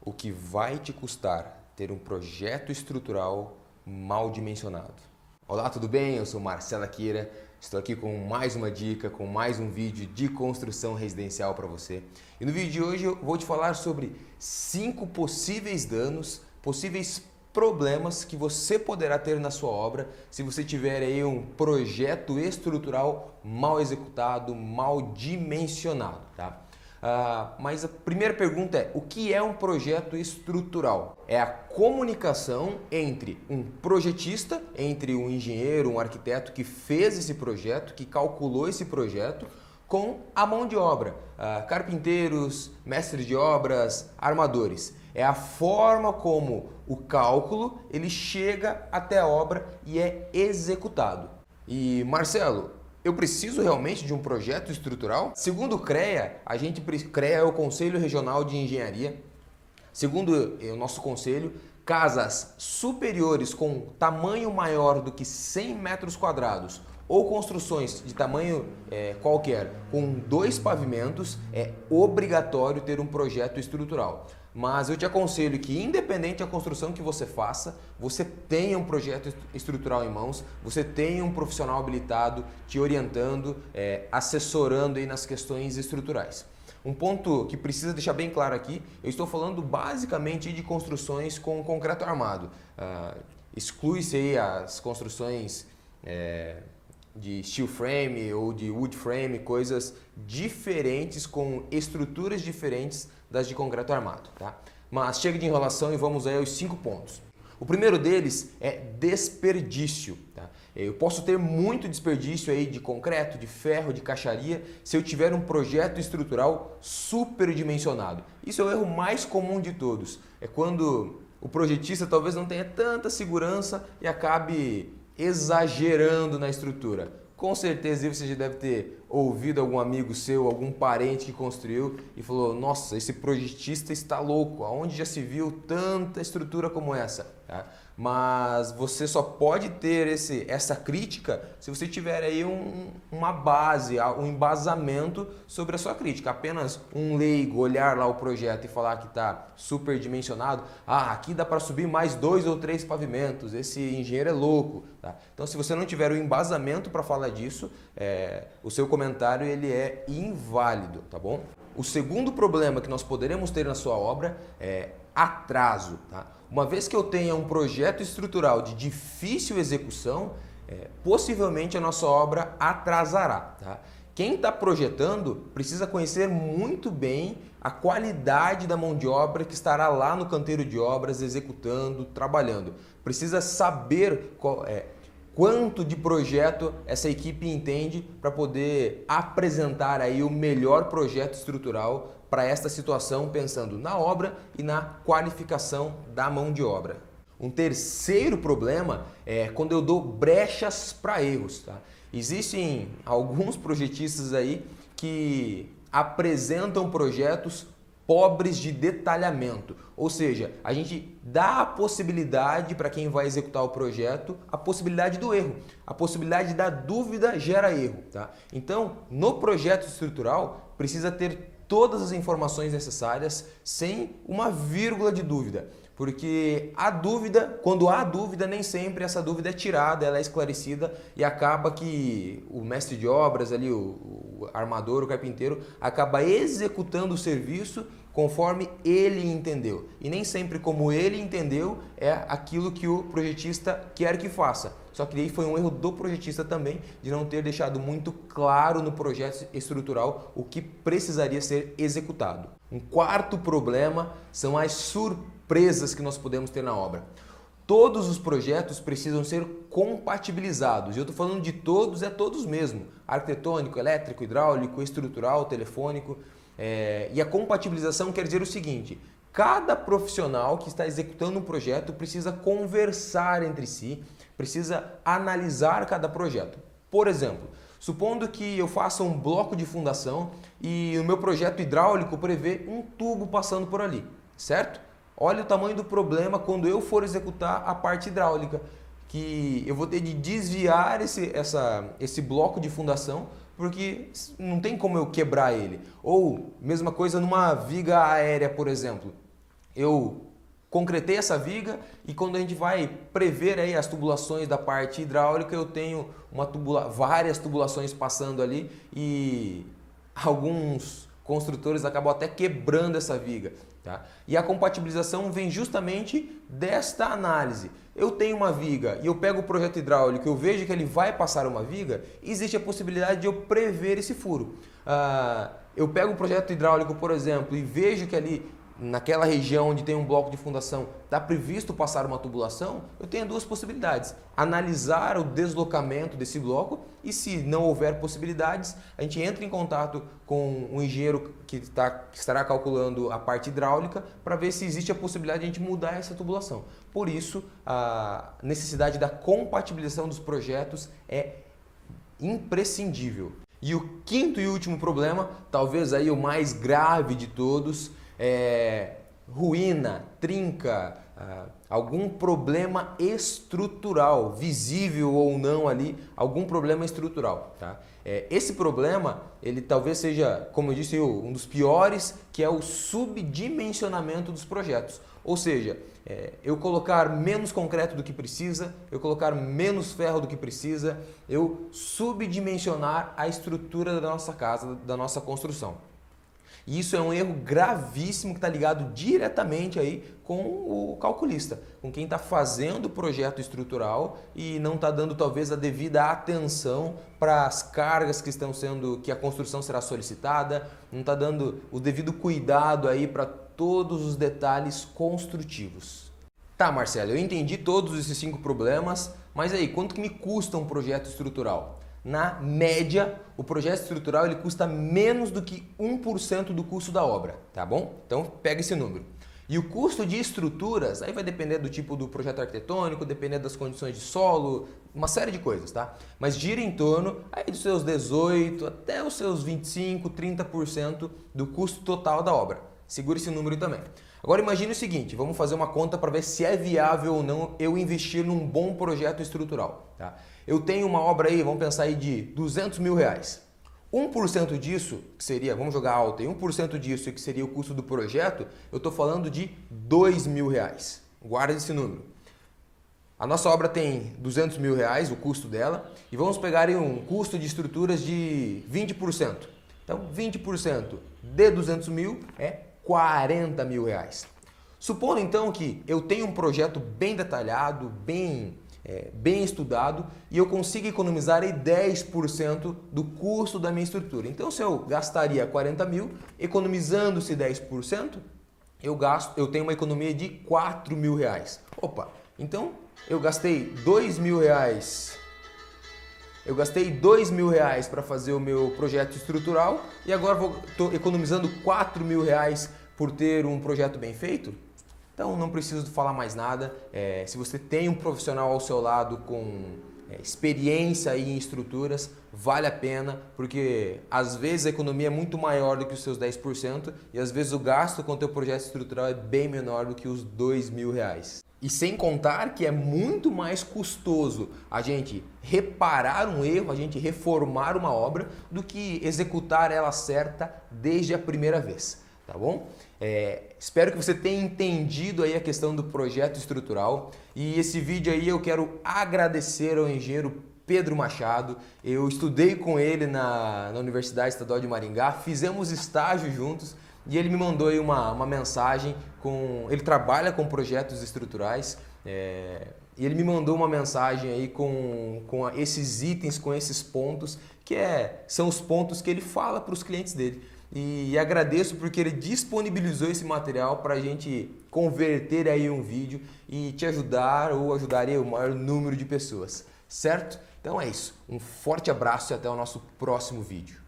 o que vai te custar ter um projeto estrutural mal dimensionado. Olá, tudo bem? Eu sou Marcelo Akira, estou aqui com mais uma dica, com mais um vídeo de construção residencial para você. E no vídeo de hoje eu vou te falar sobre 5 possíveis danos, possíveis problemas que você poderá ter na sua obra se você tiver aí um projeto estrutural mal executado, mal dimensionado, tá? Mas a primeira pergunta é: o que é um projeto estrutural? É a comunicação entre um projetista, entre um engenheiro, um arquiteto que fez esse projeto, que calculou esse projeto, com a mão de obra, carpinteiros, mestres de obras, armadores. É a forma como o cálculo ele chega até a obra e é executado. E Marcelo, eu preciso realmente de um projeto estrutural? Segundo o CREA, CREA é o Conselho Regional de Engenharia. Segundo o nosso conselho, casas superiores com tamanho maior do que 100 metros quadrados ou construções de tamanho qualquer com 2 pavimentos, é obrigatório ter um projeto estrutural. Mas eu te aconselho que, independente da construção que você faça, você tenha um projeto estrutural em mãos, você tenha um profissional habilitado te orientando, assessorando aí nas questões estruturais. Um ponto que precisa deixar bem claro aqui: eu estou falando basicamente de construções com concreto armado. Exclui-se aí as construções de steel frame ou de wood frame, coisas diferentes, com estruturas diferentes das de concreto armado, tá? Mas chega de enrolação e vamos aí aos 5 pontos. O primeiro deles é desperdício, tá? Eu posso ter muito desperdício aí de concreto, de ferro, de caixaria, se eu tiver um projeto estrutural superdimensionado. Isso é o erro mais comum de todos. É quando o projetista talvez não tenha tanta segurança e acabe exagerando na estrutura. Com certeza você já deve ter ouvido algum amigo seu, algum parente que construiu e falou: nossa, esse projetista está louco, aonde já se viu tanta estrutura como essa? Tá? Mas você só pode ter essa crítica se você tiver aí uma base, um embasamento sobre a sua crítica. Apenas um leigo olhar lá o projeto e falar que está superdimensionado: aqui dá para subir mais 2 ou 3 pavimentos, esse engenheiro é louco. Tá? Então, se você não tiver o embasamento para falar disso, o seu comentário ele é inválido, tá bom? O segundo problema que nós poderemos ter na sua obra é atraso, tá? Uma vez que eu tenha um projeto estrutural de difícil execução, possivelmente a nossa obra atrasará, tá? Quem está projetando precisa conhecer muito bem a qualidade da mão de obra que estará lá no canteiro de obras executando, trabalhando. Precisa saber quanto de projeto essa equipe entende para poder apresentar aí o melhor projeto estrutural para esta situação, pensando na obra e na qualificação da mão de obra. Um terceiro problema é quando eu dou brechas para erros, tá? Existem alguns projetistas aí que apresentam projetos pobres de detalhamento, ou seja, a gente dá a possibilidade para quem vai executar o projeto, a possibilidade do erro, a possibilidade da dúvida gera erro, tá? Então, no projeto estrutural precisa ter todas as informações necessárias sem uma vírgula de dúvida, porque a dúvida, quando há dúvida, nem sempre essa dúvida é tirada, ela é esclarecida e acaba que o mestre de obras ali, o armador, o carpinteiro, acaba executando o serviço conforme ele entendeu. E nem sempre como ele entendeu é aquilo que o projetista quer que faça. Só que daí foi um erro do projetista também, de não ter deixado muito claro no projeto estrutural o que precisaria ser executado. Um quarto problema são as surpresas que nós podemos ter na obra. Todos os projetos precisam ser compatibilizados. E eu estou falando de todos, é todos mesmo. Arquitetônico, elétrico, hidráulico, estrutural, telefônico. E a compatibilização quer dizer o seguinte: cada profissional que está executando um projeto precisa conversar entre si, precisa analisar cada projeto. Por exemplo, supondo que eu faça um bloco de fundação e o meu projeto hidráulico prevê um tubo passando por ali, certo? Olha o tamanho do problema quando eu for executar a parte hidráulica, que eu vou ter de desviar esse bloco de fundação, porque não tem como eu quebrar ele. Ou, mesma coisa numa viga aérea, por exemplo. eu concretei essa viga e quando a gente vai prever aí as tubulações da parte hidráulica, eu tenho várias tubulações passando ali e alguns construtores acabam até quebrando essa viga. Tá? E a compatibilização vem justamente desta análise. Eu tenho uma viga e eu pego o projeto hidráulico, eu vejo que ele vai passar uma viga, existe a possibilidade de eu prever esse furo. Eu pego o projeto hidráulico, por exemplo, e vejo que ali naquela região onde tem um bloco de fundação está previsto passar uma tubulação, eu tenho duas possibilidades. Analisar o deslocamento desse bloco e se não houver possibilidades, a gente entra em contato com o engenheiro que estará calculando a parte hidráulica para ver se existe a possibilidade de a gente mudar essa tubulação. Por isso, a necessidade da compatibilização dos projetos é imprescindível. E o quinto e último problema, talvez aí o mais grave de todos, ruína, trinca, algum problema estrutural, visível ou não ali, algum problema estrutural. Tá? Esse problema, ele talvez seja, como eu disse, um dos piores, que é o subdimensionamento dos projetos. Ou seja, eu colocar menos concreto do que precisa, eu colocar menos ferro do que precisa, eu subdimensionar a estrutura da nossa casa, da nossa construção. E isso é um erro gravíssimo que está ligado diretamente aí com o calculista, com quem está fazendo o projeto estrutural e não está dando talvez a devida atenção para as cargas que a construção será solicitada, não está dando o devido cuidado aí para todos os detalhes construtivos. Tá, Marcelo, eu entendi todos esses 5 problemas, mas aí, quanto que me custa um projeto estrutural? Na média, o projeto estrutural ele custa menos do que 1% do custo da obra, tá bom? Então pega esse número. E o custo de estruturas, aí vai depender do tipo do projeto arquitetônico, depender das condições de solo, uma série de coisas, tá? Mas gira em torno aí dos seus 18 até os seus 25, 30% do custo total da obra. Segura esse número também. Agora imagine o seguinte, vamos fazer uma conta para ver se é viável ou não eu investir num bom projeto estrutural, tá? Eu tenho uma obra aí, vamos pensar aí de R$200 mil. 1% disso, que seria, vamos jogar alto aí, 1% disso, que seria o custo do projeto, eu estou falando de R$2 mil. Guarda esse número. A nossa obra tem R$200 mil, o custo dela, e vamos pegar aí um custo de estruturas de 20%. Então, 20% de 200 mil é R$40 mil. Supondo então que eu tenho um projeto bem detalhado, bem estudado e eu consigo economizar aí 10% do custo da minha estrutura. Então, se eu gastaria 40 mil, economizando-se 10%, eu tenho uma economia de R$4 mil. Opa, então eu gastei R$2 mil. Eu gastei R$2 mil para fazer o meu projeto estrutural e agora estou economizando R$4 mil por ter um projeto bem feito? Então não preciso falar mais nada. Se você tem um profissional ao seu lado com experiência em estruturas, vale a pena, porque às vezes a economia é muito maior do que os seus 10% e às vezes o gasto com o teu projeto estrutural é bem menor do que os R$2 mil. E sem contar que é muito mais custoso a gente reparar um erro, a gente reformar uma obra, do que executar ela certa desde a primeira vez, tá bom? Espero que você tenha entendido aí a questão do projeto estrutural e esse vídeo aí eu quero agradecer ao engenheiro Pedro Machado. Eu estudei com ele na Universidade Estadual de Maringá, fizemos estágio juntos e ele me mandou aí uma mensagem ele trabalha com projetos estruturais e ele me mandou uma mensagem aí com esses itens, com esses pontos que são os pontos que ele fala para os clientes dele. E agradeço porque ele disponibilizou esse material para a gente converter aí um vídeo e te ajudar ou ajudaria o maior número de pessoas, certo? Então é isso, um forte abraço e até o nosso próximo vídeo.